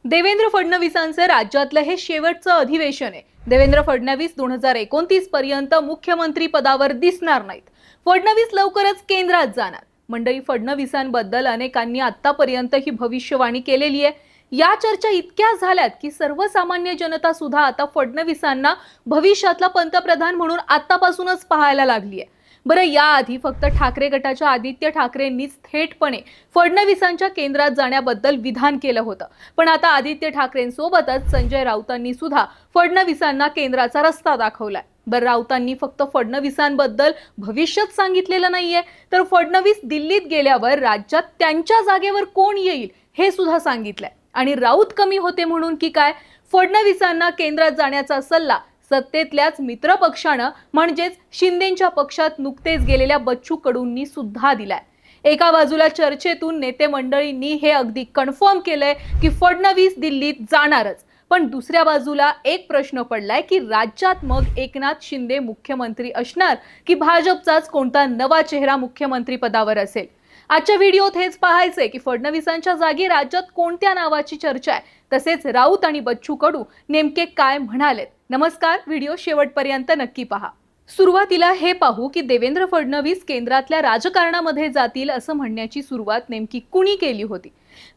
देवेंद्र फडणवीसांचं राज्यातलं हे शेवटचं अधिवेशन आहे। देवेंद्र फडणवीस 2029 पर्यंत मुख्यमंत्री पदावर दिसणार नाहीत। फडणवीस लवकरच केंद्रात जाणार। मंडळी, फडणवीसांबद्दल अनेकांनी आतापर्यंत ही भविष्यवाणी केलेली आहे। या चर्चा इतक्या झाल्यात की सर्वसामान्य जनता सुद्धा आता फडणवीसांना भविष्यातला पंतप्रधान म्हणून आतापासूनच पाहायला लागली आहे। बरं, याआधी फक्त ठाकरे गटाच्या आदित्य ठाकरेंनीच थेटपणे फडणवीसांच्या केंद्रात जाण्याबद्दल विधान केलं होतं, पण आता आदित्य ठाकरेंसोबतच संजय राऊतांनी सुद्धा फडणवीसांना केंद्राचा रस्ता दाखवलाय। बरं, राऊतांनी फक्त फडणवीसांबद्दल भविष्यच सांगितलेलं नाहीये, तर फडणवीस दिल्लीत गेल्यावर राज्यात त्यांच्या जागेवर कोण येईल हे सुद्धा सांगितलंय। आणि राऊत कमी होते म्हणून की काय, फडणवीसांना केंद्रात जाण्याचा सल्ला सत्तेतल्याच मित्र पक्षानं म्हणजेच शिंदेंच्या पक्षात नुकतेच गेलेल्या बच्चू कडूंनी सुद्धा दिलाय। एका बाजूला चर्चेतून नेते मंडळींनी हे अगदी कन्फर्म केलंय की फडणवीस दिल्लीत जाणारच, पण दुसऱ्या बाजूला एक प्रश्न पडलाय की राज्यात मग एकनाथ शिंदे मुख्यमंत्री असणार की भाजपचाच कोणता नवा चेहरा मुख्यमंत्री पदावर असेल। आजच्या व्हिडिओत हेच पाहायचंय की फडणवीसांच्या जागी राज्यात कोणत्या नावाची चर्चा आहे, तसेच राऊत आणि बच्चू कडू नेमके काय म्हणालेत। नमस्कार, व्हिडिओ शेवटपर्यंत नक्की पहा। सुरुवातीला हे पाहू की देवेंद्र फडणवीस केंद्रातल्या राजकारणामध्ये जातील असं म्हणण्याची सुरुवात नेमकी कुणी केली होती।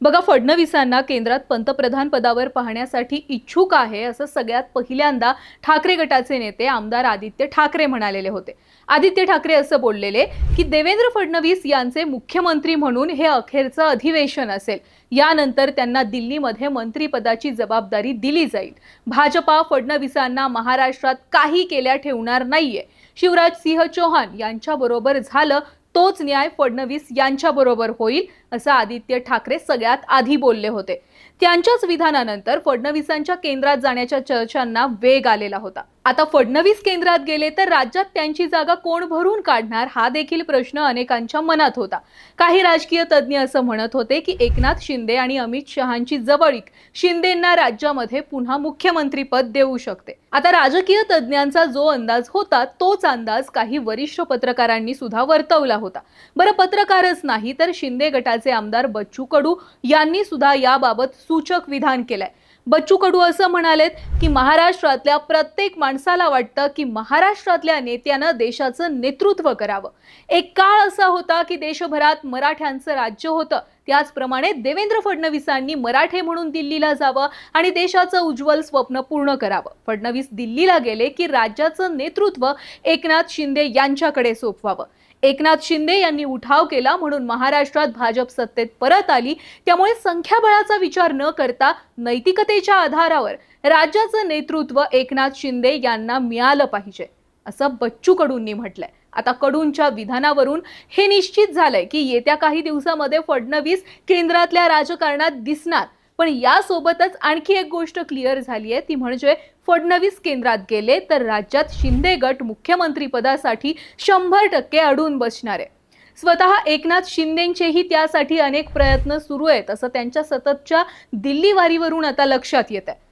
बघा, फडणवीसांना केंद्रात पंतप्रधान पदावर पाहण्यासाठी इच्छुक आहे असं सगळ्यात पहिल्यांदा ठाकरे गटाचे नेते आमदार आदित्य ठाकरे म्हणालेले होते। आदित्य ठाकरे असं बोललेले की देवेंद्र फडणवीस यांचे मुख्यमंत्री म्हणून हे अखेरचं अधिवेशन असेल, यानंतर त्यांना दिल्लीमध्ये मंत्रिपदाची जबाबदारी दिली जाईल। भाजपा फडणवीसांना महाराष्ट्रात काही केल्या ठेवणार नाहीये। शिवराज सिंह चौहान यांच्याबरोबर झालं तोच न्याय फडणवीस यांच्याबरोबर होईल असं आदित्य ठाकरे सगळ्यात आधी बोलले होते। त्यांच्याच विधानानंतर फडणवीसांच्या केंद्रात जाण्याच्या चर्चांना वेग आलेला होता। आता फडणवीस केंद्रात गेले तर राज्यात त्यांची जागा कोण भरून काढणार हा देखील प्रश्न अनेकांच्या मनात होता। काही राजकीय तज्ञ असं म्हणत होते की एकनाथ शिंदे आणि अमित शहांची जवळीक शिंदेंना राज्यामध्ये पुन्हा मुख्यमंत्री पद देऊ शकते। आता राजकीय तज्ञांचा जो अंदाज होता तोच अंदाज काही वरिष्ठ पत्रकारांनी सुद्धा वर्तवला होता। बरं, पत्रकारच नाही तर शिंदे गटाचे आमदार बच्चू कडू यांनी सुद्धा याबाबत सूचक विधान केलंय। बच्चू कडू असं म्हणालेत की महाराष्ट्रातल्या प्रत्येक माणसाला वाटतं की महाराष्ट्रातल्या नेत्यानं देशाचं नेतृत्व करावं। एक काळ असा होता की देशभरात मराठ्यांचं राज्य होतं, त्याचप्रमाणे देवेंद्र फडणवीसांनी मराठे म्हणून दिल्लीला जावं आणि देशाचं उज्ज्वल स्वप्न पूर्ण करावं। फडणवीस दिल्लीला गेले की राज्याचं नेतृत्व एकनाथ शिंदे यांच्याकडे सोपवावं। एकनाथ शिंदे यांनी उठाव केला म्हणून महाराष्ट्रात भाजप सत्तेत परत आली, त्यामुळे संख्याबळाचा विचार न करता नैतिकतेच्या आधारावर राज्याचं नेतृत्व एकनाथ शिंदे यांना मिळालं पाहिजे असं बच्चू कडूंनी म्हटलंय। आता कडूंच्या विधानावरून हे निश्चित झालंय की येत्या काही दिवसांमध्ये फडणवीस केंद्रातल्या राजकारणात दिसणार, पण यासोबतच आणखी एक गोष्ट क्लिअर झाली आहे, ती म्हणजे फडणवीस केंद्रात गेले तर राज्यात शिंदे गट मुख्यमंत्री पदासाठी 100% अडून बसणार आहे। स्वतः एकनाथ शिंदेंचेही त्यासाठी अनेक प्रयत्न सुरू आहेत असं त्यांच्या सततच्या दिल्ली वारीवरून आता लक्षात येत आहे।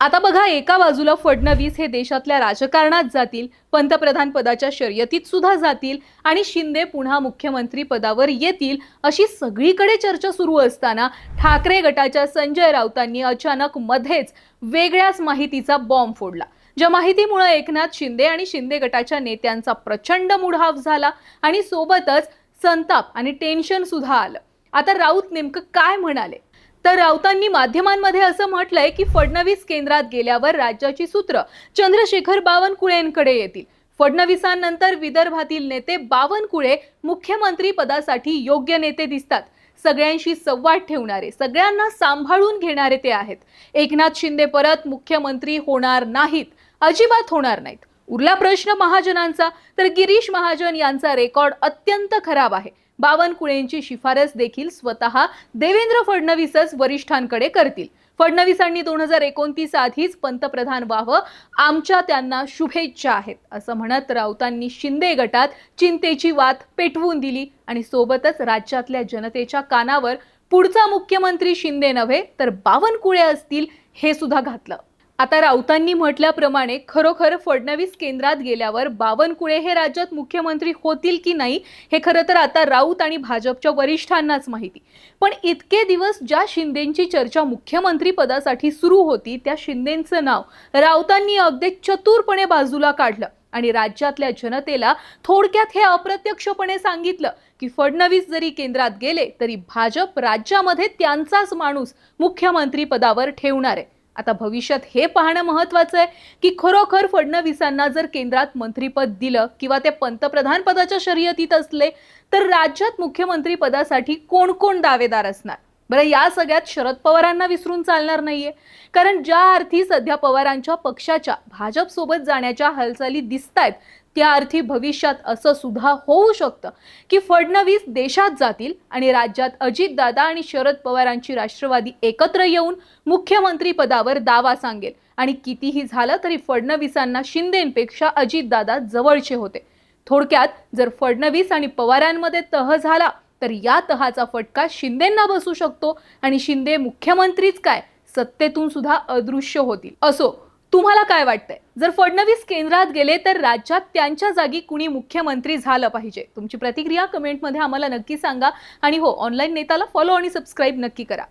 आता बघा, एका बाजूला फडणवीस हे देशातल्या राजकारणात जातील, पंतप्रधान पदाच्या शर्यतीत सुद्धा जातील आणि शिंदे पुन्हा मुख्यमंत्री पदावर येतील अशी सगळीकडे चर्चा सुरू असताना ठाकरे गटाच्या संजय राऊतांनी अचानक मध्येच वेगळ्याच माहितीचा बॉम्ब फोडला, ज्या माहितीमुळे एकनाथ शिंदे आणि शिंदे गटाच्या नेत्यांचा प्रचंड मूडहाफ झाला आणि सोबतच संताप आणि टेन्शन सुद्धा आलं। आता राऊत नेमकं काय म्हणाले, तर राऊतांनी माध्यमांमध्ये असं म्हटलंय की फडणवीस केंद्रात गेल्यावर राज्याची सूत्र चंद्रशेखर बावनकुळेंकडे येतील। फडणवीसांनंतर विदर्भातील नेते बावनकुळे मुख्यमंत्री पदासाठी योग्य नेते दिसतात। सगळ्यांशी संवाद ठेवणारे, सगळ्यांना सांभाळून घेणारे ते आहेत। एकनाथ शिंदे परत मुख्यमंत्री होणार नाहीत, अजिबात होणार नाहीत। उरला प्रश्न महाजनांचा, तर गिरीश महाजन यांचा रेकॉर्ड अत्यंत खराब आहे। बावनकुळेंची शिफारस देखील स्वतः देवेंद्र फडणवीसच वरिष्ठांकडे करतील। फडणवीसांनी 2029 आधीच पंतप्रधान व्हावं, आमच्या त्यांना शुभेच्छा आहेत असं म्हणत राऊतांनी शिंदे गटात चिंतेची वात पेटवून दिली आणि सोबतच राज्यातल्या जनतेच्या कानावर पुढचा मुख्यमंत्री शिंदे नव्हे तर बावनकुळे असतील हे सुद्धा घातलं। आता राऊतांनी म्हटल्याप्रमाणे खरोखर फडणवीस केंद्रात गेल्यावर बावनकुळे हे राज्यात मुख्यमंत्री होतील की नाही हे खरं तर आता राऊत आणि भाजपच्या वरिष्ठांनाच माहिती. पण इतके दिवस ज्या शिंदेंची चर्चा मुख्यमंत्री पदासाठी सुरू होती त्या शिंदेंचं नाव राऊतांनी अगदी चतुरपणे बाजूला काढलं आणि राज्यातल्या जनतेला थोडक्यात हे अप्रत्यक्षपणे सांगितलं की फडणवीस जरी केंद्रात गेले तरी भाजप राज्यामध्ये त्यांचाच माणूस मुख्यमंत्री पदावर ठेवणार आहे. आता भविष्यात हे पाहणं महत्त्वाचं आहे की खरोखर फडणवीसांना जर केंद्रात मंत्रीपद दिलं किंवा ते पंतप्रधान पदाच्या शर्यतीत असले तर राज्यात मुख्यमंत्री पदासाठी कोण कोण दावेदार असणार. बरं, या सगळ्यात शरद पवारांना विसरून चालणार नाहीये. कारण ज्या अर्थी सध्या पवारांच्या पक्षाच्या भाजप सोबत जाण्याच्या हालचाली दिसतायत त्या अर्थी भविष्यात असं सुद्धा होऊ शकतं की फडणवीस देशात जातील आणि राज्यात अजितदादा आणि शरद पवारांची राष्ट्रवादी एकत्र येऊन मुख्यमंत्री पदावर दावा सांगेल आणि कितीही झालं तरी फडणवीसांना शिंदेंपेक्षा अजितदादा जवळचे होते. थोडक्यात जर फडणवीस आणि पवारांमध्ये तह झाला तर या तहाचा फटका शिंदेंना बसू शकतो आणि शिंदे मुख्यमंत्रीच काय सत्तेतून सुद्धा अदृश्य होतील. असो, तुम्हाला काय वाटतंय? जर फडणवीस केंद्रात गेले तर राज्यात त्यांच्या जागी कुणी मुख्यमंत्री झालं पाहिजे? तुमची प्रतिक्रिया कमेंटमध्ये आम्हाला नक्की सांगा आणि हो, ऑनलाईन नेताला फॉलो आणि सबस्क्राईब नक्की करा.